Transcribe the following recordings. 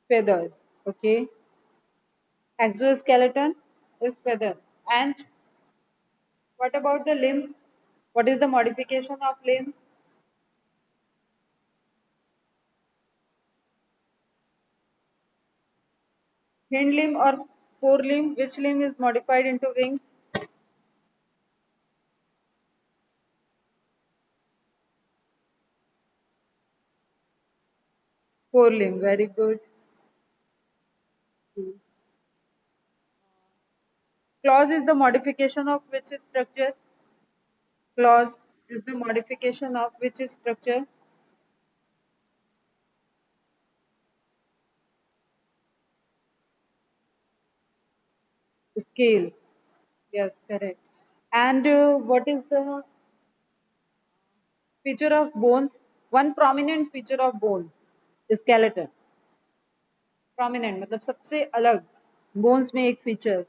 feather. Okay. Exoskeleton is feather. And what about the limbs? What is the modification of limbs? Hind limb or forelimb? Which limb is modified into wings? Forelimb. Very good. Clause is the modification of which structure? Clause is the modification of which structure? Scale. Yes, correct. And what is the feature of bones? One prominent feature of bone. Skeleton. Prominent मतलब सबसे अलग bones में एक feature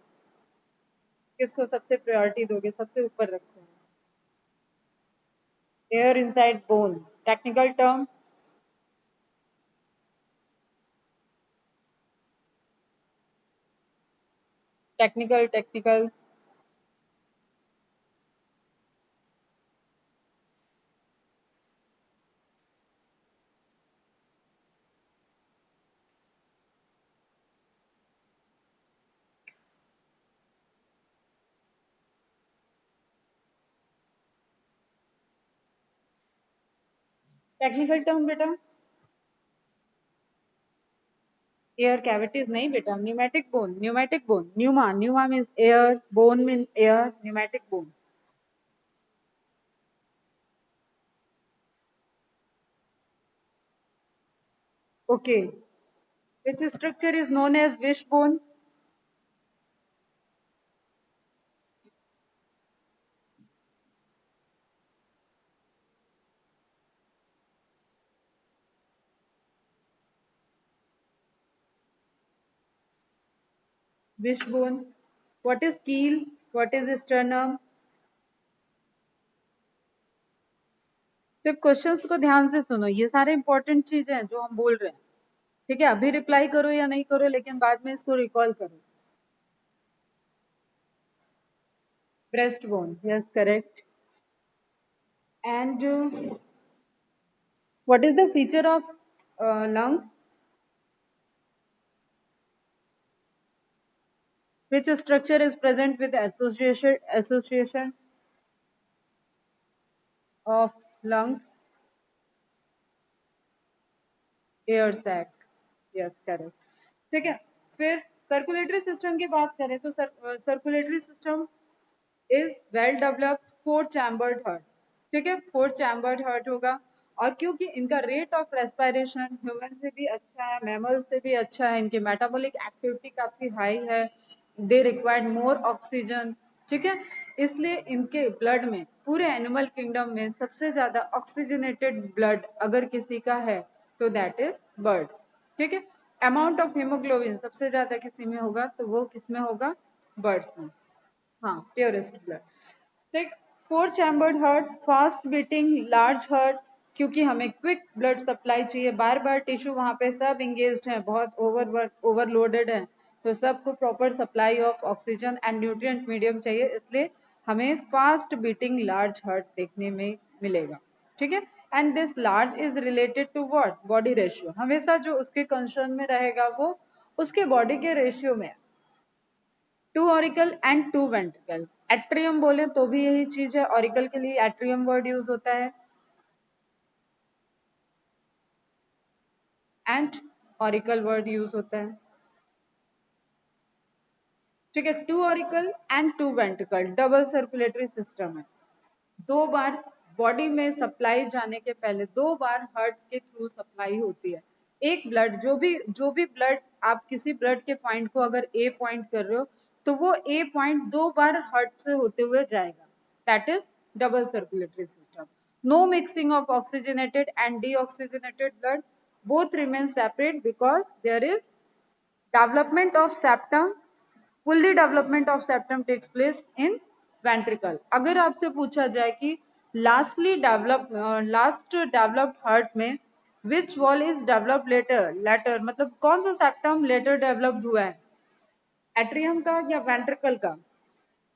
किसको सबसे priority दोगे सबसे ऊपर रखो air inside bone technical term technical technical term बेटा एयर कैविटीज नहीं बेटा pneumatic bone pneuma means air bone means air pneumatic bone okay which structure is known as wish bone wish bone what is keel what is sternum सिर्फ questions को ध्यान से सुनो ये सारे इंपॉर्टेंट चीजें हैं जो हम बोल रहे हैं ठीक है अभी रिप्लाई करो या नहीं करो लेकिन बाद में इसको रिकॉल करो breast bone yes correct and what is the feature of lungs which structure is present with association of lungs air sac yes correct ठीक है फिर सर्कुलेटरी सिस्टम की बात करें तो circulatory system is well developed four chambered heart ठीक है four chambered heart होगा और क्योंकि इनका रेट ऑफ रेस्पिरेशन ह्यूमन से भी अच्छा है मैमल से भी अच्छा है इनकी मेटाबॉलिक एक्टिविटी काफी हाई है दे रिक्वायर्ड मोर ऑक्सीजन ठीक है इसलिए इनके ब्लड में पूरे एनिमल किंगडम में सबसे ज्यादा ऑक्सीजनेटेड ब्लड अगर किसी का है तो दैट इज बर्ड्स ठीक है अमाउंट ऑफ हीमोग्लोबिन सबसे ज्यादा किसी में होगा तो वो किसमें होगा बर्ड्स में हाँ प्योरेस्ट ब्लड ठीक four chambered heart fast beating large heart क्योंकि हमें क्विक ब्लड सप्लाई चाहिए बार बार टिश्यू वहां पे सब इंगेज्ड हैं बहुत ओवरलोडेड है तो सबको proper supply of oxygen and nutrient medium चाहिए इसलिए हमें फास्ट बीटिंग लार्ज हार्ट देखने में मिलेगा ठीक है and this large is related to what body ratio हमेशा जो उसके कंसर्न में रहेगा वो उसके बॉडी के रेशियो में two auricle and two ventricle atrium बोले तो भी यही चीज है ऑरिकल के लिए एट्रियम वर्ड यूज होता है एंड ऑरिकल वर्ड यूज होता है ठीक है two auricle and two ventricle double circulatory system है दो बार बॉडी में सप्लाई जाने के पहले दो बार हार्ट के थ्रू सप्लाई होती है एक ब्लड जो भी ब्लड आप किसी ब्लड के पॉइंट को अगर ए पॉइंट कर रहे हो तो वो ए पॉइंट दो बार हार्ट से होते हुए जाएगा that is double circulatory system no mixing of oxygenated and deoxygenated blood both remain separate because there is development of septum fully development of septum takes place in ventricle अगर आपसे पूछा जाए कि लास्ट डेवलप्ड हार्ट में which wall is develop later, later मतलब कौन सा septum letter developed हुआ है, एट्रियम का या वेंट्रिकल का,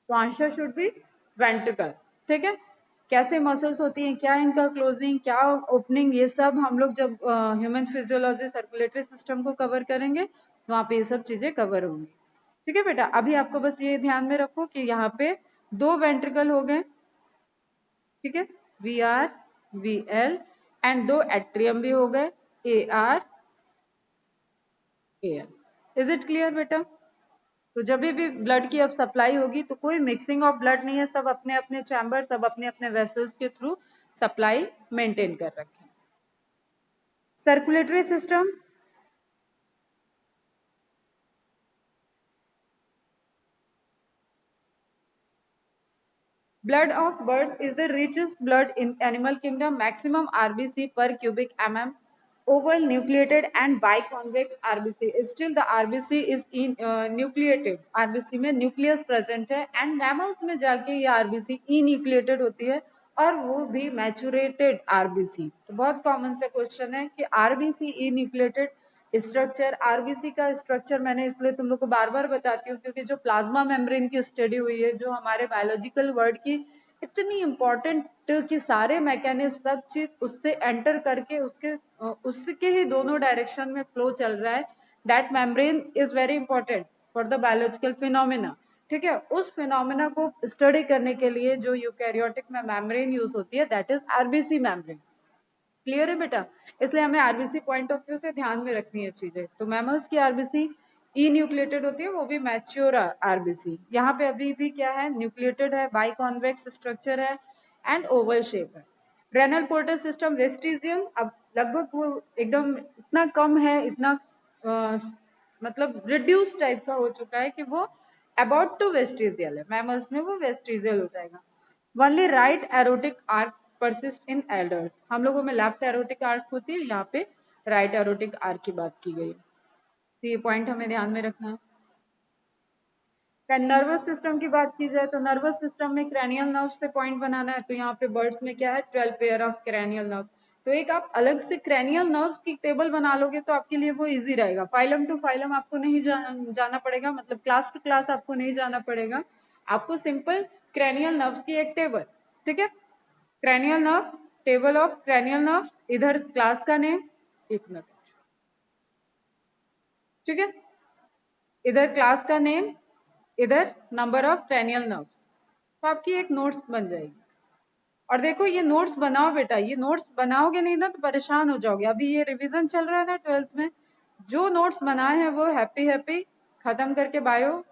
तो आंसर शुड बी वेंट्रिकल। ठीक है, कैसे मसल्स होती हैं, क्या इनका क्लोजिंग, क्या ओपनिंग, ये सब हम लोग जब ह्यूमन फिजियोलॉजी सर्कुलेटरी सिस्टम को कवर करेंगे वहां पे ये सब चीजें कवर होंगी। ठीक है बेटा, अभी आपको बस ये ध्यान में रखो कि यहाँ पे दो वेंट्रिकल हो गए, ठीक है, V R V L, and दो एट्रियम भी हो गए, A R A L. Is it clear बेटा? तो जब भी ब्लड की अब सप्लाई होगी तो कोई मिक्सिंग ऑफ ब्लड नहीं है, सब अपने अपने चैम्बर, सब अपने अपने वेसल्स के थ्रू सप्लाई मेंटेन कर रखे हैं। Circulatory system, blood of birds is the richest blood in animal kingdom, maximum RBC per cubic mm, oval nucleated and biconvex RBC, still the RBC is in nucleated, RBC में nucleus present है, and mammals में जाके ये RBC enucleated होती है और वो भी मैचुरेटेड RBC। तो बहुत कॉमन से क्वेश्चन है कि RBC enucleated स्ट्रक्चर, आरबीसी का स्ट्रक्चर मैंने इसलिए तुम लोग को बार बार बताती हूँ क्योंकि जो प्लाज्मा मेम्ब्रेन की स्टडी हुई है, जो हमारे बायोलॉजिकल वर्ड की इतनी इंपॉर्टेंट कि सारे मैकेनिज्म सब चीज उससे एंटर करके उसके ही दोनों डायरेक्शन में फ्लो चल रहा है, that membrane is very important for the biological phenomena. ठीक है, उस फिनोमिना को स्टडी करने के लिए जो यूकैरियोटिक में मेम्ब्रेन यूज होती है that is RBC membrane. Clear है बेटा? इसलिए हमें आरबीसी पॉइंट ऑफ व्यू से ध्यान में रखनी है चीजें। तो मैमल्स की आरबीसी ई न्यूक्लिएटेड होती है, वो भी मैच्योर आरबीसी। यहाँ पे अभी भी क्या है, न्यूक्लिएटेड है, बाई कॉन्वेक्स स्ट्रक्चर है एंड ओवल शेप है। रेनल पोर्टल सिस्टम वेस्टिजियम, अब लगभग वो एकदम इतना कम है, इतना मतलब रिड्यूस टाइप का हो चुका है कि वो अबाउट टू वेस्टिजियल है, मैमल्स में वो वेस्टिजियल हो जाएगा। Only right aortic arch persist in elders, हम लोगों में लेफ्ट एरोटिक आर्क होती है, यहाँ पे राइट एरोटिक आर्क की बात की गई है, तो ये पॉइंट हमें ध्यान में रखना है। नर्वस सिस्टम की बात की जाए तो नर्वस सिस्टम में क्रैनियल नर्व से पॉइंट बनाना है, तो यहाँ पे बर्ड्स में क्या है, 12 पेयर ऑफ क्रैनियल नर्व। तो एक आप अलग से क्रैनियल नर्व्स की टेबल बना लोगे तो आपके लिए वो इजी रहेगा, फाइलम टू फाइलम आपको नहीं जाना पड़ेगा, मतलब क्लास टू क्लास आपको नहीं जाना पड़ेगा, आपको सिंपल क्रैनियल नर्व्स की एक टेबल। ठीक है, cranial nerve, table of cranial nerve, इधर क्लास का नेम, एक मिनट, ठीक है, इधर क्लास का नेम, इधर नंबर ऑफ क्रैनियल नर्व, तो आपकी एक नोट्स बन जाएगी। और देखो ये नोट्स बनाओ बेटा, ये नोट्स बनाओगे नहीं ना तो परेशान हो जाओगे। अभी ये रिवीजन चल रहा है ना 12th में, जो नोट्स बनाए हैं वो हैप्पी हैप्पी खत्म करके बायो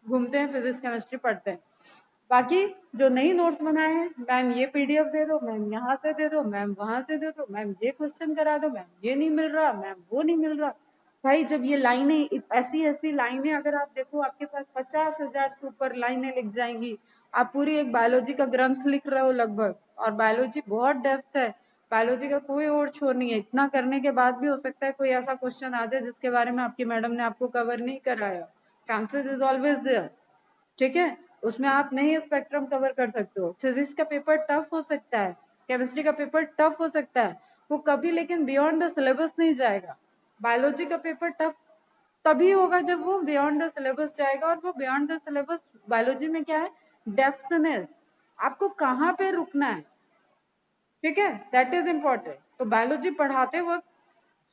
घूमते हैं, फिजिक्स केमिस्ट्री पढ़ते हैं। बाकी जो नई नोट्स बनाए हैं, मैम ये पीडीएफ दे दो, मैम यहाँ से दे दो, मैम वहां से दे दो, मैम ये क्वेश्चन करा दो, मैम ये नहीं मिल रहा, मैम वो नहीं मिल रहा। भाई जब ये लाइनें ऐसी ऐसी लाइनें अगर आप देखो आपके पास 50,000 से ऊपर लाइनें लिख जाएंगी, आप पूरी एक बायोलॉजी का ग्रंथ लिख रहे हो लगभग, और बायोलॉजी बहुत डेप्थ है, बायोलॉजी का कोई और छोर नहीं है। इतना करने के बाद भी हो सकता है कोई ऐसा क्वेश्चन आ जाए जिसके बारे में आपकी मैडम ने आपको कवर नहीं कराया, चांसेस इज ऑलवेज देयर। ठीक है, उसमें आप नहीं स्पेक्ट्रम कवर कर सकते हो। फिजिक्स का पेपर टफ हो सकता है, केमिस्ट्री का पेपर टफ हो सकता है, वो कभी लेकिन बियॉन्ड द सिलेबस नहीं जाएगा। बायोलॉजी का पेपर टफ तभी होगा जब वो बियॉन्ड द सिलेबस जाएगा, और वो बियॉन्ड द सिलेबस बायोलॉजी में क्या है, डेप्थनेस, आपको कहाँ पे रुकना है। ठीक है, दैट इज इम्पोर्टेंट। तो बायोलॉजी पढ़ाते वक्त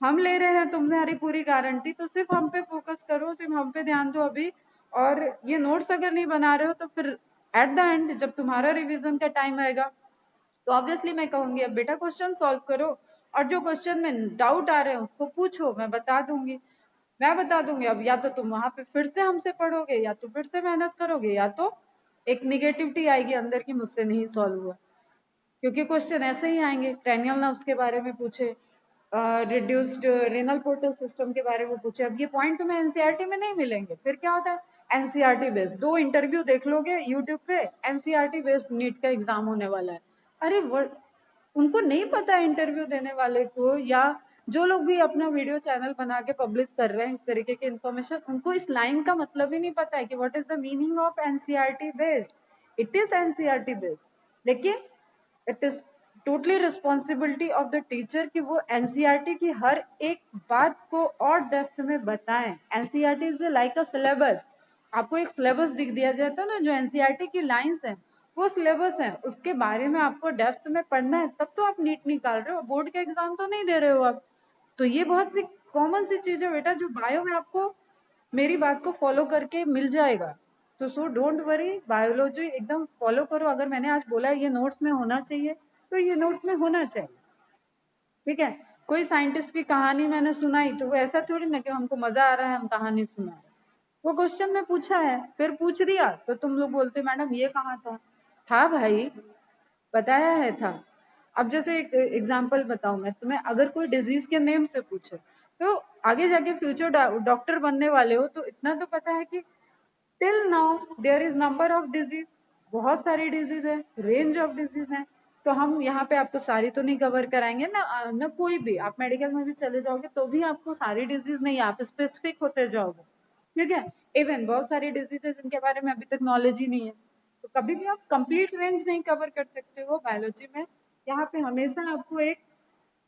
हम ले रहे हैं तुम्हारी पूरी गारंटी, तो सिर्फ हम पे फोकस करो, सिर्फ हम पे ध्यान दो अभी। और ये नोट्स अगर नहीं बना रहे हो तो फिर एट द एंड जब तुम्हारा रिवीजन का टाइम आएगा तो ऑब्वियसली मैं कहूंगी अब बेटा क्वेश्चन सॉल्व करो, और जो क्वेश्चन में डाउट आ रहे हैं उसको पूछो, मैं बता दूंगी, मैं बता दूंगी। अब या तो तुम वहां पे फिर से हमसे पढ़ोगे, या तो फिर से मेहनत करोगे, या तो एक निगेटिविटी आएगी अंदर की मुझसे नहीं सॉल्व हुआ, क्योंकि क्वेश्चन ऐसे ही आएंगे, क्रैनियल नर्व्स के बारे में पूछे, रिड्यूस्ड रेनल पोर्टल सिस्टम के बारे में पूछे। अब ये पॉइंट तुम्हें एनसीईआरटी में नहीं मिलेंगे, फिर क्या होता है, एनसीईआरटी बेस्ड 2 इंटरव्यू देख लोगे यूट्यूब पे, एनसीईआरटी बेस्ड नीट का एग्जाम होने वाला है। अरे उनको नहीं पता इंटरव्यू देने वाले को, या जो लोग भी अपना वीडियो चैनल बना के पब्लिश कर रहे हैं इस तरीके की इन्फॉर्मेशन, उनको इस लाइन का मतलब ही नहीं पता है कि what is the meaning of NCERT based. It is NCERT based, लेकिन it is totally responsibility of the teacher कि वो एनसीईआरटी की हर एक बात को और डेप्थ में बताएं। NCERT is like a syllabus. आपको एक सिलेबस दिख दिया जाता है ना, जो एनसीईआरटी की लाइंस है वो सिलेबस है, उसके बारे में आपको डेप्थ में पढ़ना है, तब तो आप नीट निकाल रहे हो, बोर्ड के एग्जाम तो नहीं दे रहे हो आप। तो ये बहुत सी कॉमन सी चीज है बेटा, जो बायो में आपको मेरी बात को फॉलो करके मिल जाएगा। तो सो डोंट वरी, बायोलॉजी एकदम फॉलो करो। अगर मैंने आज बोला ये नोट्स में होना चाहिए तो ये नोट्स में होना चाहिए, ठीक है। कोई साइंटिस्ट की कहानी मैंने सुनाई तो वो ऐसा थोड़ी ना कि हमको मजा आ रहा है हम कहानी सुना रहे हैं। वो क्वेश्चन में पूछा है, फिर पूछ दिया तो तुम लोग बोलते मैडम ये कहाँ था भाई, बताया है था। अब जैसे एक एग्जांपल बताऊं मैं तुम्हें, अगर कोई डिजीज के नेम से पूछे तो आगे जाके फ्यूचर डॉक्टर बनने वाले हो तो इतना तो पता है कि till now there is number of disease, बहुत सारी डिजीज है, रेंज ऑफ डिजीज है। तो हम यहाँ पे आपको सारी तो नहीं कवर कराएंगे ना, ना कोई भी आप मेडिकल में भी चले जाओगे तो भी आपको सारी डिजीज नहीं, आप स्पेसिफिक होते जाओगे, ठीक है। इवन बहुत सारी डिजीज है जिनके बारे में अभी तक नॉलेज ही नहीं है, तो कभी भी आप कंप्लीट रेंज नहीं कवर कर सकते हो बायोलॉजी में। यहाँ पे हमेशा आपको एक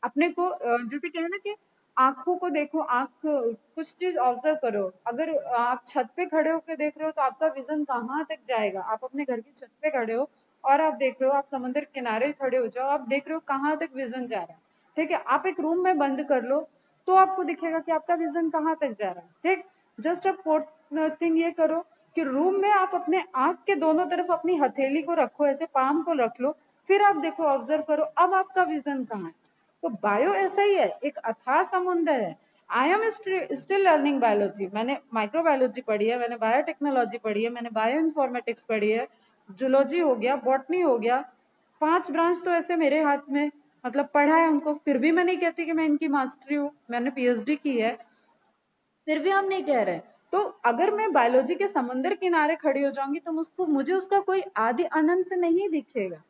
अपने को जैसे कहना ना कि आंखों को देखो, आंख कुछ चीज ऑब्जर्व करो। अगर आप छत पे खड़े होकर देख रहे हो तो आपका विजन कहाँ तक जाएगा। आप अपने घर की छत पे खड़े हो और आप देख रहे हो, आप समुद्र किनारे खड़े हो जाओ, आप देख रहे हो कहाँ तक विजन जा रहा है, ठीक है। आप एक रूम में बंद कर लो तो आपको दिखेगा कि आपका विजन कहाँ तक जा रहा है, ठीक। जस्ट अब फोर्थ थिंग ये करो कि रूम में आप अपने आंख के दोनों तरफ अपनी हथेली को रखो, ऐसे पाम को रख लो, फिर आप देखो, ऑब्जर्व करो अब आपका विजन कहाँ है। तो बायो ऐसा ही है, एक अथाह समुंदर है। I am still learning biology. मैंने माइक्रोबायोलॉजी पढ़ी है, मैंने बायोटेक्नोलॉजी पढ़ी है, मैंने बायो इन्फॉर्मेटिक्स पढ़ी है, जूलॉजी हो गया, बॉटनी हो गया, 5 ब्रांच तो ऐसे मेरे हाथ में मतलब पढ़ा है उनको। फिर भी मैं नहीं कहती कि मैं इनकी मास्टरी हूँ, मैंने पीएचडी की है, फिर भी हम नहीं कह रहे। तो अगर मैं बायोलॉजी के समंदर किनारे खड़ी हो जाऊंगी तो मुझे उसका कोई आदि अनंत नहीं दिखेगा।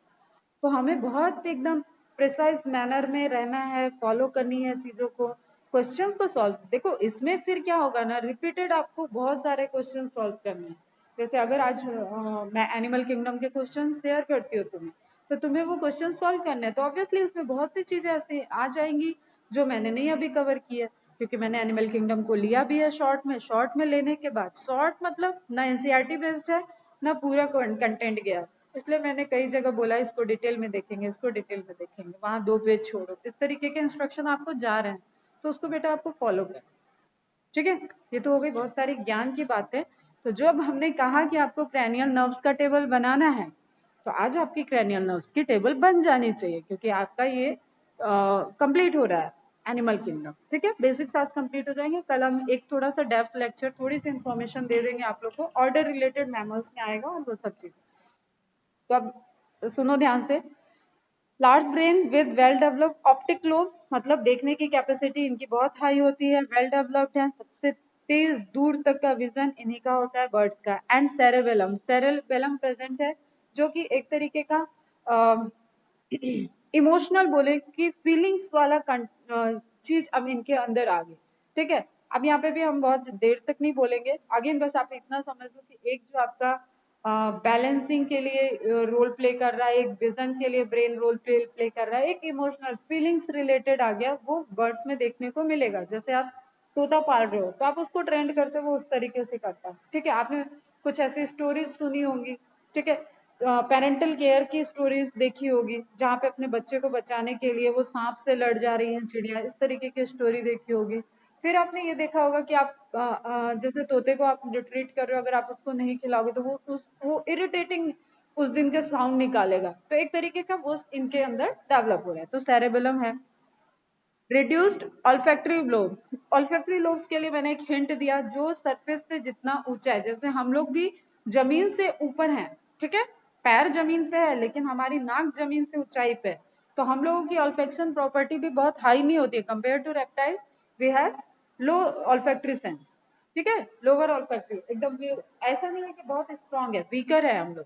तो हमें बहुत एकदम प्रिसाइज मैनर में रहना है, फॉलो करनी है चीजों को, क्वेश्चन को सॉल्व। देखो इसमें फिर क्या होगा ना, रिपीटेड आपको बहुत सारे क्वेश्चन सॉल्व करने हैं। जैसे अगर आज मैं एनिमल किंगडम के क्वेश्चन शेयर करती हूँ तुम्हें, तो तुम्हें वो क्वेश्चन सॉल्व करने हैं, तो ऑब्वियसली उसमें बहुत सी चीजें ऐसे आ जाएंगी जो मैंने नहीं अभी कवर की है, क्योंकि मैंने एनिमल किंगडम को लिया भी है शॉर्ट में। शॉर्ट में लेने के बाद, शॉर्ट मतलब ना एनसीईआरटी बेस्ड है ना पूरा कंटेंट गया, इसलिए मैंने कई जगह बोला इसको डिटेल में देखेंगे, इसको डिटेल में देखेंगे, वहां 2 पेज छोड़ो, इस तरीके के इंस्ट्रक्शन आपको जा रहे हैं, तो उसको बेटा आपको फॉलो करें, ठीक है। ये तो हो गई बहुत सारी ज्ञान की बातें। तो जब हमने कहा कि आपको क्रैनियल नर्व्स का टेबल बनाना है, तो आज आपकी क्रैनियल नर्व्स की टेबल बन जानी चाहिए, क्योंकि आपका ये कंप्लीट हो रहा है एनिमल किंगडम, ठीक है। बेसिक्स आज कंप्लीट हो जाएंगे, कल हम एक थोड़ा सा डेप्थ लेक्चर, थोड़ी सी इन्फॉर्मेशन दे देंगे आप लोग को, ऑर्डर रिलेटेड मैमल्स में आएगा और वो सब चीजें। तो अब सुनो ध्यान से। Large brain with well developed optic lobes, मतलब देखने की कैपेसिटी इनकी बहुत हाई होती है, वेल डेवलप्ड है, सबसे तेज दूर तक का विजन इन्हीं का होता है बर्ड्स का। एंड सेरेबेलम, सेरेबेलम प्रेजेंट है, जो कि एक तरीके का इमोशनल बोले कि फीलिंग्स वाला चीज अब इनके अंदर आ गई, ठीक है। अब यहाँ पे भी हम बहुत देर तक नहीं बोलेंगे, अगेन बस आप इतना समझ लो कि एक जो आपका बैलेंसिंग के लिए रोल प्ले कर रहा है, एक विजन के लिए ब्रेन रोल प्ले कर रहा है, एक इमोशनल फीलिंग्स रिलेटेड आ गया, वो बर्ड्स में देखने को मिलेगा। जैसे आप तोता पाल रहे हो तो आप उसको ट्रेंड करते हो, वो उस तरीके से करता है, ठीक है। आपने कुछ ऐसी स्टोरीज सुनी होंगी, ठीक है, पेरेंटल केयर की स्टोरीज देखी होगी, जहाँ पे अपने बच्चे को बचाने के लिए वो सांप से लड़ जा रही हैं चिड़िया, इस तरीके की स्टोरी देखी होगी। फिर आपने ये देखा होगा कि आप जैसे तोते को आप जो ट्रीट कर रहे हो, अगर आप उसको नहीं खिलाओगे तो वो इरिटेटिंग उस दिन के साउंड निकालेगा, तो एक तरीके का वो इनके अंदर डेवलप हो रहा है। तो सेरेबेलम है। Reduced olfactory lobes, olfactory lobes के लिए मैंने एक हिंट दिया, जो सरफेस से जितना ऊंचा है, जैसे हम लोग भी जमीन से ऊपर हैं, ठीक है, पैर जमीन पे है लेकिन हमारी नाक जमीन से ऊंचाई पे है, तो हम लोगों की ऑल्फेक्शन प्रॉपर्टी भी बहुत हाई नहीं होती है compare to reptiles. We have low olfactory sense, ठीक है, लोअर ऑल्फैक्टरी एकदम ऐसा नहीं है कि बहुत स्ट्रांग है, वीकर है हम लोग।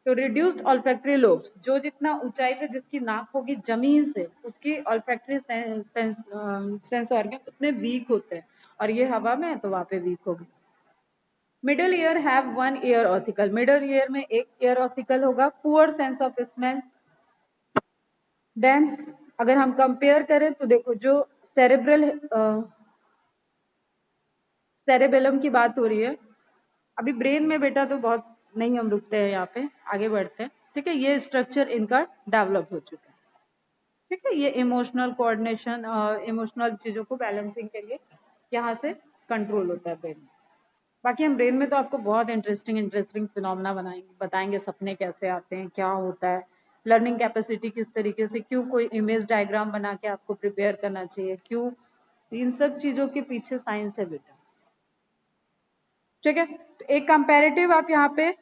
तो रिड्यूस्ड ऑल्फैक्टरी लोब्स, जो जितना ऊंचाई पे जिसकी नाक होगी जमीन से, उसकी ऑल्फैक्टरी सेंस ऑर्गन उतने वीक होते हैं, और ये हवा में है तो वहां पे वीक होगी। Middle ear have 1 ear ossicle, middle ear में एक ईयर ऑसिकल होगा। Poor sense of smell, then अगर हम कंपेयर करें तो देखो जो सेरेब्रल सेरेबेलम की बात हो रही है, अभी ब्रेन में बेटा तो बहुत नहीं हम रुकते हैं, यहाँ पे आगे बढ़ते हैं। ठीक है, ये स्ट्रक्चर इनका डेवलप हो चुका है। ठीक है, ये इमोशनल कोऑर्डिनेशन, इमोशनल चीजों को बैलेंसिंग के लिए यहाँ से कंट्रोल होता है ब्रेन में। बाकी हम ब्रेन में तो आपको बहुत इंटरेस्टिंग इंटरेस्टिंग फिनोमेना बनाएंगे, बताएंगे सपने कैसे आते हैं, क्या होता है, लर्निंग कैपेसिटी किस तरीके से, क्यों कोई इमेज डायग्राम बना के आपको प्रिपेयर करना चाहिए, क्यों, इन सब चीजों के पीछे साइंस है बेटा। ठीक है, तो एक कंपैरेटिव आप यहाँ पे,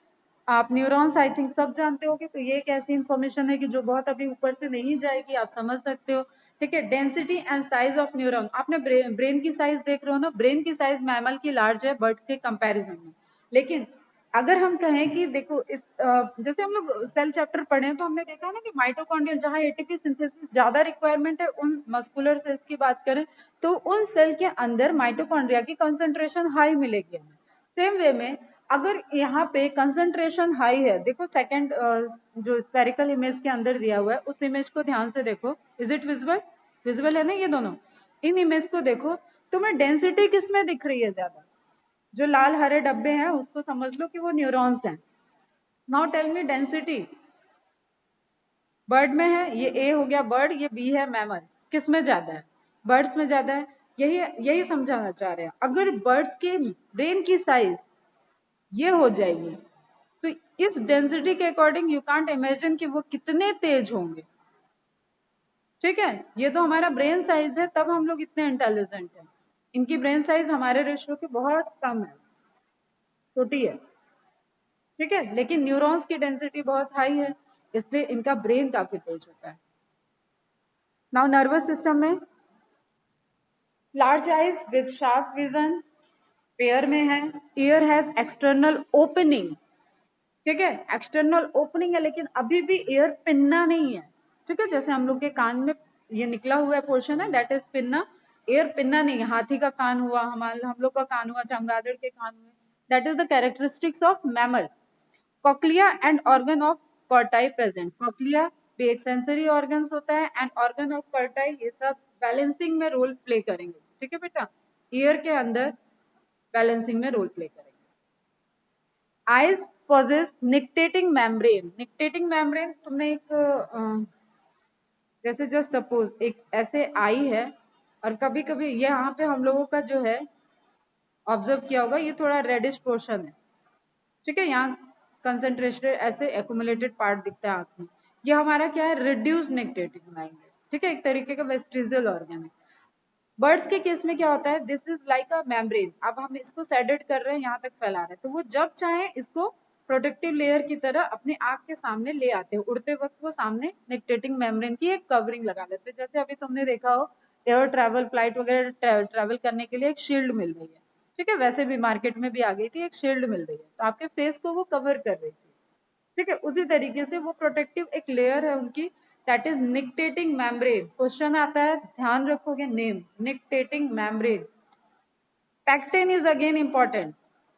आप न्यूरॉन्स आई थिंक सब जानते होगे, तो ये एक ऐसी इंफॉर्मेशन है कि जो बहुत अभी ऊपर से नहीं जाएगी, आप समझ सकते हो। ठीक है, density and size of neuron, आपने ब्रेन की साइज देख रहे हो ना, ब्रेन की साइज मैमल की लार्ज है बर्ड्स के कंपैरिजन में। लेकिन अगर हम कहें कि देखो इस जैसे हम लोग सेल चैप्टर पढ़े हैं, तो हमने देखा है ना कि माइटोकॉन्ड्रियल जहां एटीपी सिंथेसिस ज्यादा रिक्वायरमेंट है, उन मस्कुलर सेल्स की बात करें तो उन सेल के अंदर माइटोकॉन्ड्रिया की कंसंट्रेशन हाई मिलेगी हमें। सेम वे में अगर यहाँ पे कंसंट्रेशन हाई है, देखो सेकंड जो स्फेरिकल इमेज के अंदर दिया हुआ है उस इमेज को ध्यान से देखो, इज इट विजिबल, विजिबल है ना ये दोनों, इन इमेज को देखो, तुम्हें डेंसिटी किसमें दिख रही है ज्यादा, जो लाल हरे डब्बे हैं उसको समझ लो कि वो न्यूरॉन्स हैं। Now tell me density, bird में है, ये ए हो गया बर्ड, ये बी है मैमल, किस में ज्यादा है, बर्ड्स में ज्यादा है। यही यही समझाना चाह रहे हैं, अगर बर्ड्स के ब्रेन की साइज ये हो जाएगी तो इस डेंसिटी के अकॉर्डिंग यू कांट इमेजिन कि वो कितने तेज होंगे। ठीक है, ये तो हमारा ब्रेन साइज है, तब हम लोग इतने इंटेलिजेंट हैं, इनकी ब्रेन साइज हमारे रेशियो की बहुत कम है, छोटी है। ठीक है, लेकिन न्यूरॉन्स की डेंसिटी बहुत हाई है, इसलिए इनका ब्रेन काफी तेज होता है। नाउ नर्वस सिस्टम में large eyes with sharp vision pair में है, ईयर हैज एक्सटर्नल ओपनिंग। ठीक है, एक्सटर्नल ओपनिंग है लेकिन अभी भी एयर पिन्ना नहीं है। ठीक है, जैसे हम लोग के कान में ये निकला हुआ पोर्शन है, that is pinna, air pinna नहीं है। हाथी का कान हुआ, हम लोग का कान हुआ, चमगादड़ के कान हुए, that is the characteristics of mammal. Cochlea and organ of Corti present, cochlea भी एक सेंसरी ऑर्गन होता है एंड ऑर्गन ऑफ कॉर्टाई, ये सब बैलेंसिंग में रोल प्ले करेंगे। ठीक है बेटा, ईयर के अंदर बैलेंसिंग में रोल प्ले करेंगे। Eyes pauses nictitating membrane, nictitating membrane तुमने एक जैसे जस्ट सपोज एक ऐसे आई है और कभी कभी यहाँ पे हम लोगों का जो है ऑब्जर्व किया होगा, ये थोड़ा रेडिश पोर्शन है। ठीक है, यहाँ कंसेंट्रेटेड ऐसे एक्यूमुलेटेड पार्ट दिखता है आंख में, ये हमारा क्या है, रिड्यूस निक्टेटिंग माइंड है। ठीक है, एक तरीके का वेस्टिजियल ऑर्गन है। बर्ड्स के केस में क्या होता है, this is like a membrane, अब हम इसको सेडेट कर रहे हैं, यहाँ तक फैला रहे हैं, तो वो जब चाहे इसको प्रोटेक्टिव लेयर की तरह अपनी आंख के सामने ले आते हैं, उड़ते वक्त वो सामने निक्टेटिंग मेम्ब्रेन की एक कवरिंग लगा लेते हैं। जैसे अभी तुमने देखा हो एयर ट्रैवल फ्लाइट वगैरह ट्रैवल करने के लिए एक शील्ड मिल रही है। ठीक है, वैसे भी मार्केट में भी आ गई थी, एक शील्ड मिल रही है, तो आपके फेस को वो कवर कर रही थी। ठीक है, उसी तरीके से वो प्रोटेक्टिव एक लेयर है उनकी, that is nictitating membrane. Question आता है, ध्यान रखोगे name, nictitating membrane. Pecten is again important,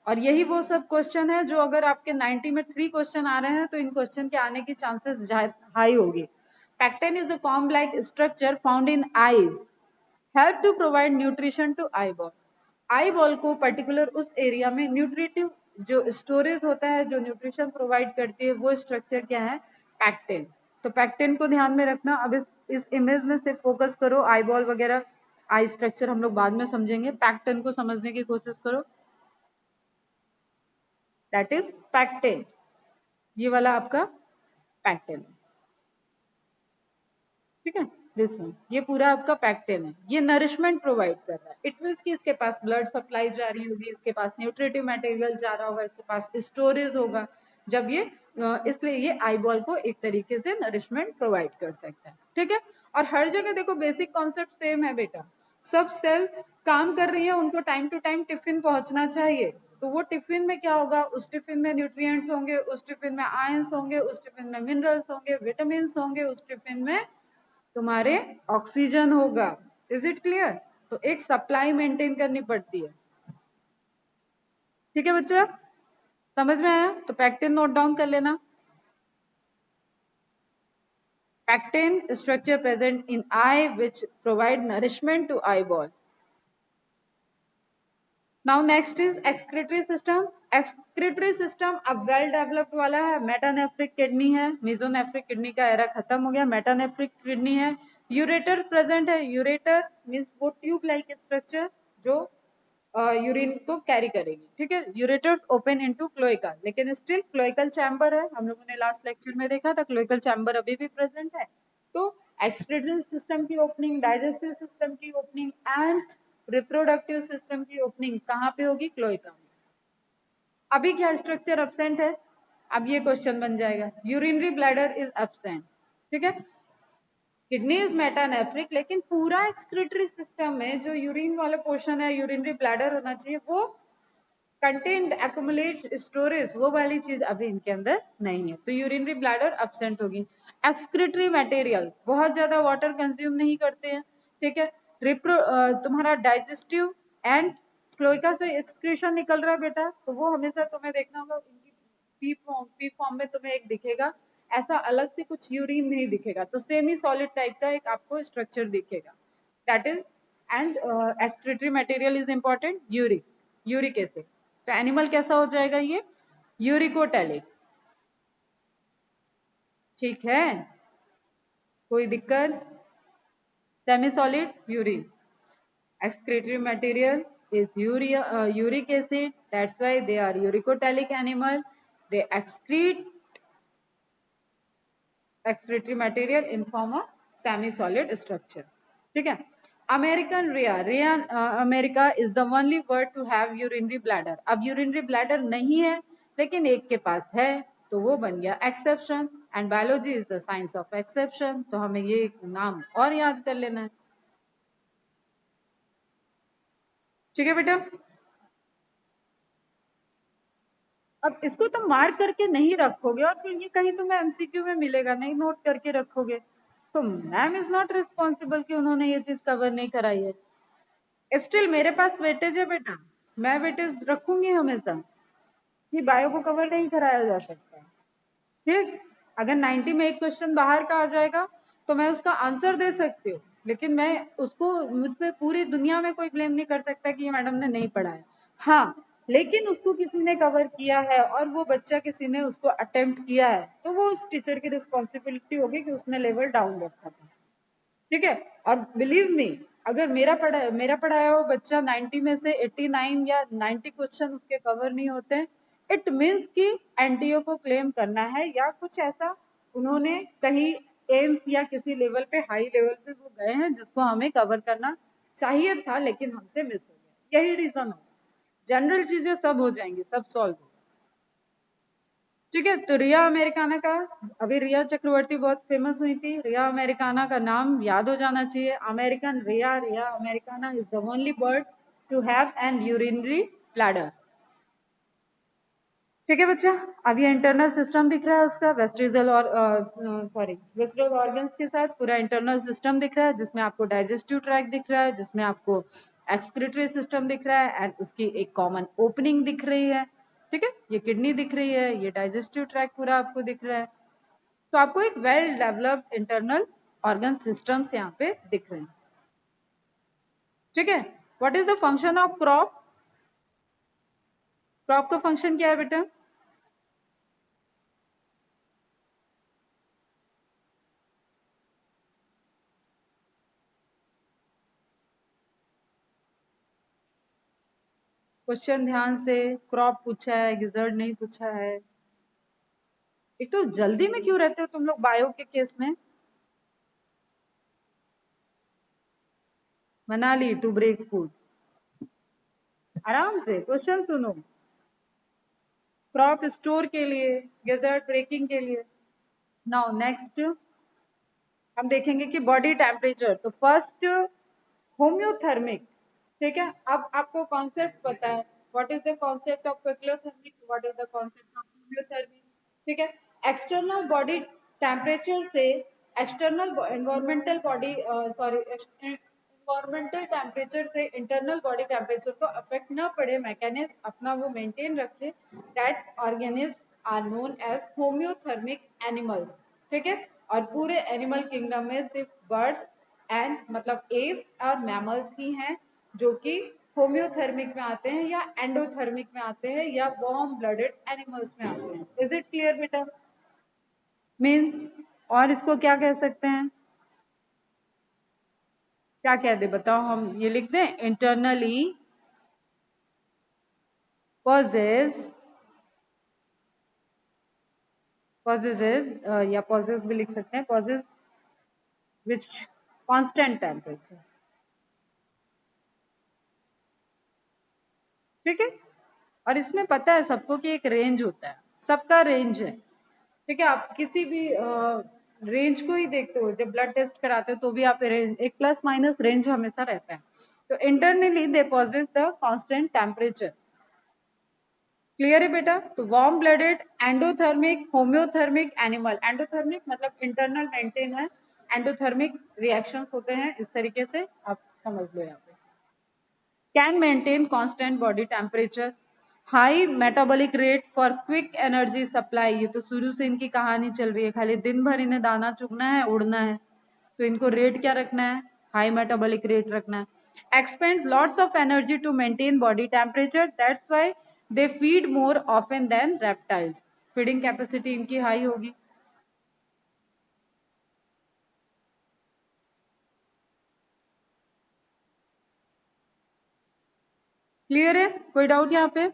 और यही वो सब क्वेश्चन है जो अगर आपके 90 में 3 क्वेश्चन आ रहे हैं तो इन क्वेश्चन के आने की चांसेस हाई होगी। Pecten is a comb like structure found in eyes, help to provide nutrition to eye ball. Eye ball को पर्टिकुलर उस एरिया में न्यूट्रिटिव जो स्टोरेज होता है, जो न्यूट्रिशन प्रोवाइड करती है, वो स्ट्रक्चर क्या है, पैक्टेन। तो पैक्टेन को ध्यान में रखना। अब इस इमेज में सिर्फ फोकस करो, आई बॉल वगैरह आई स्ट्रक्चर हम लोग बाद में समझेंगे, पैक्टेन को समझने की कोशिश करो। दैट इज पैक्टेन, ये वाला आपका पैक्टेन। ठीक है, दिस वन, ये पूरा आपका पैक्टेन है, ये नरिशमेंट प्रोवाइड कर रहा है। इट मीन्स कि इसके पास ब्लड सप्लाई जा रही होगी, इसके पास न्यूट्रिटिव मटेरियल जा रहा होगा, इसके पास स्टोरेज होगा, जब ये इसलिए ये आईबॉल को एक तरीके से नरिशमेंट प्रोवाइड कर सकता है। ठीक है, और हर जगह देखो बेसिक कॉन्सेप्ट सेम है बेटा, सब सेल काम कर रही है, उनको टाइम टू टाइम टिफिन पहुंचना चाहिए, तो वो टिफिन में क्या होगा, उस टिफिन में न्यूट्रिएंट्स होंगे, उस टिफिन में आयंस होंगे, उस टिफिन में मिनरल्स होंगे, विटामिन होंगे, उस टिफिन में तुम्हारे ऑक्सीजन होगा। इज इट क्लियर, तो एक सप्लाई मेंटेन करनी पड़ती है। ठीक है बच्चा, समझ में आया, तो पैक्टिन नोट डाउन कर लेना। Actin structure present in eye which provide nourishment to eyeball. Now next is excretory system. Excretory system अब well developed वाला है. Metanephric kidney है. Mesonephric kidney का era खत्म हो गया. Metanephric kidney है. Ureter present है. Ureter means वो tube like structure जो यूरिन को कैरी करेगी. ठीक है. यूरेटर्स ओपन इनटू क्लोइका, लेकिन स्टिल क्लोइकल चैम्बर है. हम लोगों ने लास्ट लेक्चर में देखा था क्लोइकल चैम्बर अभी भी प्रेजेंट है. तो एक्सक्रीटरी सिस्टम की ओपनिंग, डाइजेस्टिव सिस्टम की ओपनिंग एंड रिप्रोडक्टिव सिस्टम की ओपनिंग कहाँ पे होगी? क्लोइका में. अभी क्या स्ट्रक्चर एब्सेंट है? अब ये क्वेश्चन बन जाएगा. Urinary bladder is absent. ठीक है. किडनी इज मेटानेफ्रिक, लेकिन पूरा एक्सक्रीटरी सिस्टम में जो यूरिन वाला पोर्शन है, यूरिनरी ब्लैडर होना चाहिए, वो कंटेंट एक्युमुलेट स्टोरेज, वो वाली चीज अभी इनके अंदर नहीं है. तो यूरिनरी ब्लैडर एब्सेंट होगी. एक्सक्रीटरी मटेरियल बहुत ज्यादा वाटर कंज्यूम नहीं करते हैं. ठीक है. तुम्हारा डाइजेस्टिव एंड क्लोइका से एक्सक्रीशन निकल रहा है बेटा, तो वो हमेशा तुम्हें देखना होगा. इनकी पी फॉर्म में तुम्हें एक दिखेगा, ऐसा अलग से कुछ यूरिन नहीं दिखेगा. तो सेमी सॉलिड टाइप का एक आपको स्ट्रक्चर दिखेगा. That is and excretory material is important. Uric acid. तो एनिमल कैसा हो जाएगा? ये यूरिकोटैलिक. ठीक है. कोई दिक्कत? Semi solid urine. Excretory material is uric acid. That's why they are uricotelic animal. They excrete excretory material in form of semi-solid structure. ठीक है. American rhea America is the only bird to have urinary bladder. अब urinary bladder नहीं है, लेकिन एक के पास है, तो वो बन गया exception. And biology is the science of exception. तो हमें ये नाम और याद कर लेना है. ठीक है बेटा. अब इसको तुम मार्क करके नहीं रखोगे और फिर ये कहीं तुम्हें एमसीक्यू में मिलेगा नहीं, नोट करके रखोगे, तो मैम इज नॉट रिस्पॉन्सिबल कि उन्होंने ये चीज कवर नहीं कराई है. स्टिल मेरे पास वेटेज है बेटा, मैं वेटेज रखूंगी हमेशा कि बायो को कवर नहीं कराया जा सकता. ठीक. अगर 90 में एक क्वेश्चन बाहर का आ जाएगा तो मैं उसका आंसर दे सकती हूँ, लेकिन मैं उसको, मुझ पे पूरी दुनिया में कोई ब्लेम नहीं कर सकता कि ये मैडम ने नहीं पढ़ाया. हाँ, लेकिन उसको किसी ने कवर किया है और वो बच्चा किसी ने उसको अटेम्प्ट किया है, तो वो उस टीचर की रिस्पॉन्सिबिलिटी होगी कि उसने लेवल डाउन रखा था. ठीक है. और बिलीव मी, अगर मेरा पढ़ाया हुआ बच्चा 90 में से 89 या 90 क्वेश्चन उसके कवर नहीं होते, इट मीन्स कि एनटीओ को क्लेम करना है या कुछ ऐसा उन्होंने कहीं एम्स या किसी लेवल पे, हाई लेवल पे वो गए हैं जिसको हमें कवर करना चाहिए था, लेकिन हमसे मिस हो गया. यही रीजन हो. जनरल चीजें सब हो जाएंगी, सब सॉल्व हो. ठीक है. तो रिया अमेरिकाना का, अभी रिया चक्रवर्ती बहुत फेमस हुई थी, रिया अमेरिकाना का नाम याद हो जाना चाहिए. American rhea americana is the only bird to have an urinary bladder. ठीक है बच्चा. अब ये इंटरनल सिस्टम दिख रहा है उसका, वेस्टिजल और वेस्ट्रल ऑर्गन्स के साथ पूरा इंटरनल सिस्टम दिख रहा है, जिसमें आपको डाइजेस्टिव ट्रैक्ट दिख रहा है, जिसमें आपको एक्सक्रीटरी सिस्टम दिख रहा है एंड उसकी एक कॉमन ओपनिंग दिख रही है. ठीक है. ये किडनी दिख रही है, ये डाइजेस्टिव ट्रैक्ट पूरा आपको दिख रहा है. तो आपको एक well developed internal organ systems यहाँ पे दिख रहे हैं. ठीक है. What is the function of crop? Crop का फंक्शन क्या है बेटा? क्वेश्चन ध्यान से. क्रॉप पूछा है, गिजर्ड नहीं पूछा है. एक तो जल्दी में क्यों रहते हो तुम लोग बायो के केस में? मनाली टू ब्रेक फूड. आराम से क्वेश्चन सुनो. क्रॉप स्टोर के लिए, गिजर्ड ब्रेकिंग के लिए. नाउ नेक्स्ट हम देखेंगे कि बॉडी टेम्परेचर. तो फर्स्ट होम्योथर्मिक. ठीक है. अब आपको कॉन्सेप्ट पता है. What is the concept of poikilothermic, what is the concept of homeothermic. ठीक है. एक्सटर्नल बॉडी टेम्परेचर से external environmental body environmental temperature से इंटरनल बॉडी टेम्परेचर को अफेक्ट ना पड़े, मैकेनिज्म अपना वो मेंटेन रखे, that organism are known as homeothermic animals. ठीक है. और पूरे एनिमल किंगडम में सिर्फ बर्ड्स एंड मतलब एप्स और मैमल्स ही हैं जो कि होम्योथर्मिक में आते हैं या एंडोथर्मिक में आते हैं या वार्म ब्लडेड एनिमल्स में आते हैं। इज इट क्लियर बेटा? मीन्स और इसको क्या कह सकते हैं, क्या कह दे बताओ? हम ये लिख दें इंटरनली possesses या possess भी लिख सकते हैं, possess which constant temperature। ठीक है, और इसमें पता है सबको कि एक रेंज होता है, सबका रेंज है। ठीक है, आप किसी भी रेंज को ही देखते हो, जब ब्लड टेस्ट कराते हो तो भी आप रेंज, एक प्लस माइनस रेंज हमेशा रहता है। तो internally they possess the constant temperature. Clear है बेटा? तो warm blooded, endothermic, homeothermic animal. Endothermic मतलब इंटरनल मेंटेन है, एंडोथर्मिक रिएक्शंस होते हैं, इस तरीके से आप समझ लो। यहाँ पे can maintain constant body temperature, high metabolic rate for quick energy supply. ये तो शुरू से इनकी कहानी चल रही है, खाली दिन भर इन्हें दाना चुगना है, उड़ना है, तो इनको रेट क्या रखना है? हाई मेटाबॉलिक रेट रखना है। Expend lots of energy to maintain body temperature, that's why they feed more often than reptiles. Feeding capacity इनकी हाई होगी। क्लियर है? कोई डाउट यहाँ पे?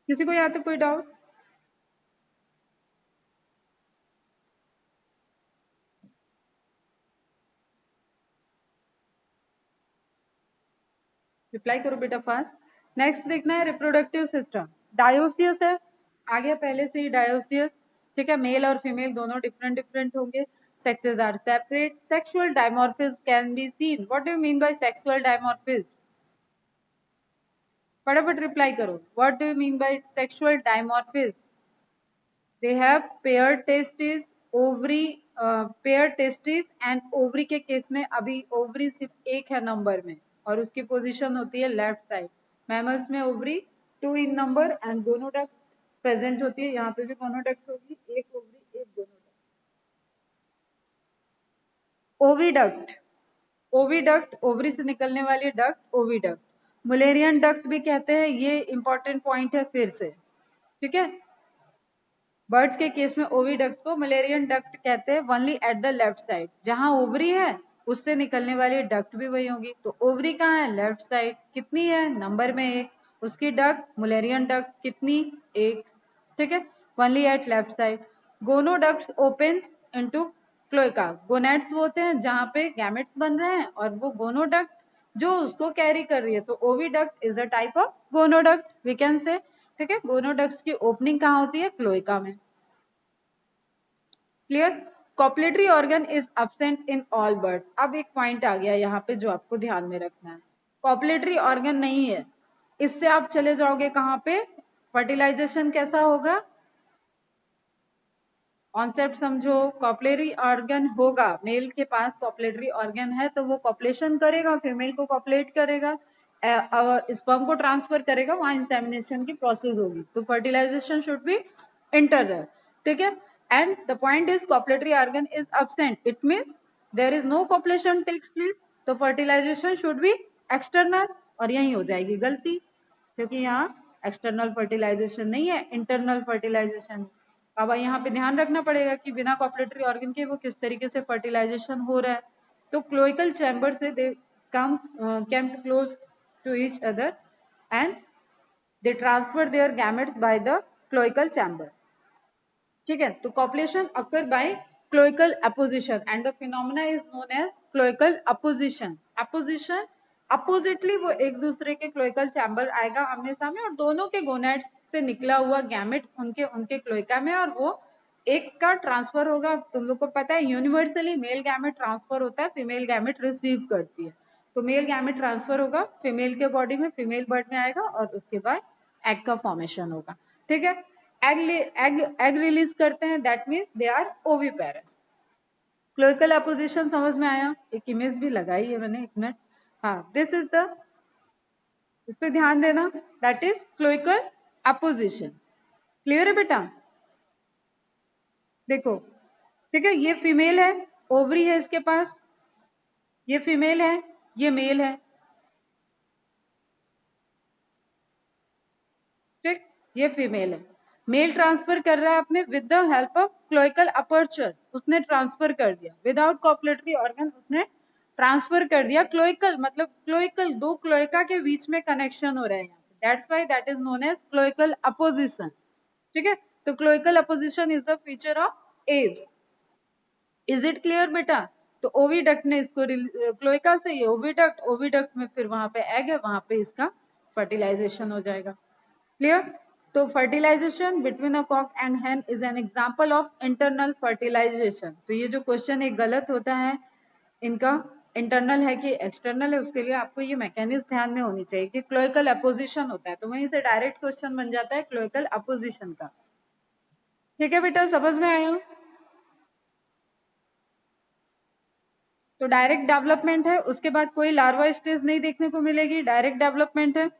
किसी को यहाँ पे कोई डाउट? रिप्लाई करो बेटा फास्ट। नेक्स्ट देखना है रिप्रोडक्टिव सिस्टम। डायोसियस है, आ गया पहले से ही डायोसियस। ठीक है, मेल और फीमेल दोनों डिफरेंट डिफरेंट होंगे। Sexes are separate. Sexual dimorphism can be seen. What do you mean by sexual dimorphism? फटाफट रिप्लाई करो, what do you mean by sexual dimorphism? They have pair testis, ovary, pair testis and ovary के case में अभी ovary सिर्फ एक है number में और उसकी पोजीशन होती है लेफ्ट साइड। मैमल्स में ovary 2 in number and gonoduct present होती है। यहाँ पे भी गोनोडक्ट होगी, एक ओवरी एक गोनोडक्ट। ओविडक्ट, ओविडक्ट ओवरी से निकलने वाली डक्ट, ओविडक्ट। मुलेरियन डक्ट भी कहते हैं, ये इंपॉर्टेंट पॉइंट है फिर से। ठीक है, बर्ड्स के केस में ओविडक्ट को मलेरियन डक्ट कहते हैं, only at the left side. जहां ओवरी है उससे निकलने वाली डक्ट भी वही होगी। तो ओवरी कहाँ है? Left side. कितनी है? नंबर में एक। उसकी डक्ट मुलेरियन डक्ट कितनी? एक। ठीक है, only at left side. Gonoduct opens into cloaca. Gonads वो होते हैं जहां पे गैमेट्स बन रहे हैं और वो गोनोडक्ट जो उसको कैरी कर रही है। तो oviduct is a type of gonoduct we can say. ठीक है, गोनोडक्ट की ओपनिंग कहाँ होती है? क्लोएका में। Clear? Copulatory organ is absent in all birds. अब एक पॉइंट आ गया यहाँ पे जो आपको ध्यान में रखना है, कॉपलेटरी ऑर्गन नहीं है। इससे आप चले जाओगे कहाँ पे? फर्टिलाइजेशन कैसा होगा? कॉन्सेप्ट समझो। कॉपलेटरी ऑर्गन होगा, मेल के पास कॉपलेटरी ऑर्गन है तो वो कॉपलेशन करेगा, फीमेल को कॉपलेट करेगा, स्पर्म को ट्रांसफर करेगा, वहां इंसेमिनेशन की प्रोसेस होगी। तो फर्टिलाइजेशन शुड बी इंटरनल। ठीक है, and the point is copulatory organ is absent, it means there is no copulation takes place. तो फर्टिलाइजेशन शुड बी एक्सटर्नल, और यही हो जाएगी गलती, क्योंकि यहाँ एक्सटर्नल फर्टिलाइजेशन नहीं है, इंटरनल फर्टिलाइजेशन। अब यहाँ पे ध्यान रखना पड़ेगा कि बिना कॉपलेटरी ऑर्गन के वो किस तरीके से फर्टिलाइजेशन हो रहा है। तो क्लोइकल चैम्बर से they come came close to each other and they transfer their gametes by the cloacal chamber. ठीक है, तो copulation occur by cloacal apposition and the phenomena is known as cloacal apposition. Apposition, oppositely वो एक दूसरे के cloacal chamber आएगा आमने सामने और दोनों के गोनेड्स से निकला हुआ गैमेट उनके उनके क्लोइका में, और वो एक का ट्रांसफर होगा। तुम लोग को पता है यूनिवर्सली मेल गैमेट ट्रांसफर होता है, फीमेल गैमेट रिसीव करती है। तो मेल गैमेट ट्रांसफर होगा फीमेल के बॉडी में, फीमेल बर्ड में आएगा और उसके बाद एग का फॉर्मेशन होगा। ठीक है, एग रिलीज करते हैं, that means they are oviparous. Cloacal apposition समझ में आया? एक इमेज भी लगाई है मैंने, एक मिनट। हाँ, दिस इज द, इस पे ध्यान देना, that is cloacal opposition. Clear है बेटा? देखो, ठीक है, ये फीमेल है, ओवरी है इसके पास, ये फीमेल है, ये मेल है, ठीक, ये फीमेल है। मेल ट्रांसफर कर रहा है अपने with the help of cloacal aperture, उसने ट्रांसफर कर दिया, विदाउट कॉपलेटरी ऑर्गन उसने ट्रांसफर कर दिया। क्लोइकल मतलब क्लोइकल, दो क्लोइका के बीच में कनेक्शन हो रहा है, that's why that is known as cloacal apposition. ठीक है, तो cloacal apposition is the feature of aves. Is it clear बेटा? तो ओविडक्ट ने इसको क्लोइका से ये ओविडक्ट, ओविडक्ट में फिर वहां पे एग है, वहां पे इसका फर्टिलाइजेशन हो जाएगा। क्लियर? तो fertilization between a cock and hen is an example of internal fertilization. तो ये जो क्वेश्चन एक गलत होता है इनका, इंटरनल है कि एक्सटर्नल है, उसके लिए आपको ये मैकेनिज्म ध्यान में होनी चाहिए कि क्लोइकल अपोजिशन होता है, तो वहीं से डायरेक्ट क्वेश्चन बन जाता है क्लोइकल अपोजिशन का। ठीक है बेटा, समझ में आया? तो डायरेक्ट डेवलपमेंट है, उसके बाद कोई लार्वा स्टेज नहीं देखने को मिलेगी, डायरेक्ट डेवलपमेंट है,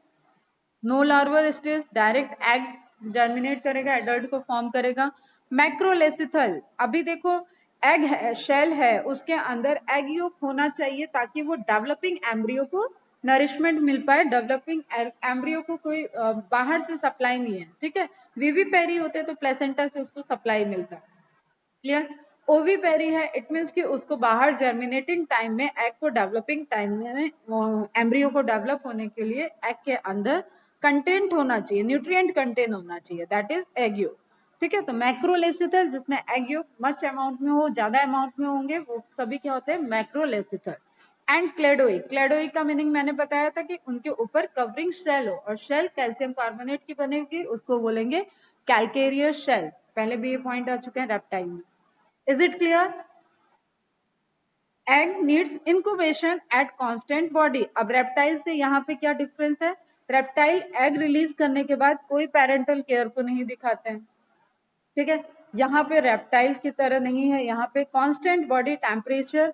no larval stage, direct egg germinate करेगा, एडल्ट को फॉर्म करेगा। मैक्रोलेसिथल, अभी देखो एग है, शेल है, उसके अंदर एग योक होना चाहिए ताकि वो डेवलपिंग एम्ब्रियो को नरिशमेंट मिल पाए। डेवलपिंग एम्ब्रियो को कोई बाहर से सप्लाई नहीं है, ठीक है, विविपेरी होते तो प्लेसेंटा से उसको सप्लाई मिलता है। क्लियर? ओवीपेरी है, इट मीन्स कि उसको बाहर जर्मिनेटिंग टाइम में, एग को डेवलपिंग टाइम में, एम्ब्रियो को डेवलप होने के लिए एग के अंदर कंटेंट होना चाहिए, न्यूट्रिएंट कंटेंट होना चाहिए, दैट इज एग योक। ठीक है, तो मैक्रोलेसिथल जिसमें एग योक मच अमाउंट में हो, ज्यादा अमाउंट में होंगे, वो सभी क्या होते हैं? मैक्रोलेसिथल। एंड क्लेडोइक, क्लेडोइक का मीनिंग मैंने बताया था कि उनके ऊपर कवरिंग शेल हो, और शेल कैल्शियम कार्बोनेट की बनेगी, उसको बोलेंगे कैल्केरियस शेल। पहले भी ये पॉइंट आ चुके हैं रेप्टाइल में। Is it clear? Egg needs incubation at constant body. अब रेप्टाइल से यहाँ पे क्या डिफरेंस है? रेप्टाइल एग रिलीज करने के बाद कोई पेरेंटल केयर को नहीं दिखाते हैं, ठीक है, यहाँ पे रेप्टाइल की तरह नहीं है, यहाँ पे कांस्टेंट बॉडी टेम्परेचर,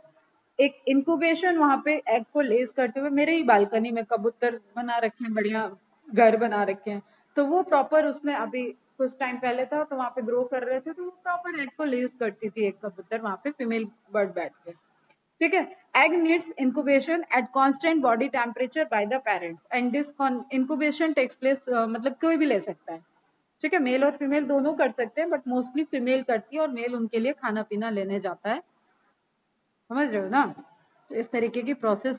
एक इंक्यूबेशन वहां पे एग को लेस करते हुए। मेरे ही बालकनी में कबूतर बना रखे हैं, बढ़िया घर बना रखे हैं, तो वो प्रॉपर उसमें अभी कुछ टाइम पहले था तो वहां पे ग्रो कर रहे थे, तो वो प्रॉपर एग को लेस करती थी एक कबूतर वहां पे, फीमेल बर्ड बैठ के। ठीक है, egg needs incubation at constant body temperature by the parents, and this incubation takes place, मतलब कोई भी ले सकता है, ठीक है, मेल और फीमेल दोनों कर सकते हैं, बट मोस्टली फीमेल करती है और मेल उनके लिए खाना पीना लेने जाता है। समझ रहे हो ना? तो इस तरीके की प्रोसेस